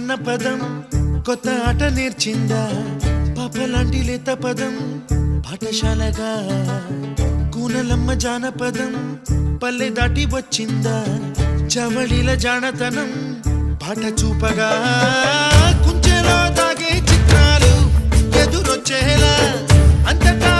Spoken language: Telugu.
అన్న పదం కొత్త ఆట నేర్చిందా పాపలాంటి లేత పదం పాఠశాలగా కూనలమ్మ జానపదం పల్లె దాటి వచ్చిందా చవళిల జానతనం పాట చూపగా కుంచెలో తాగే చిత్రాలు ఎదురొచ్చేలా అంతటా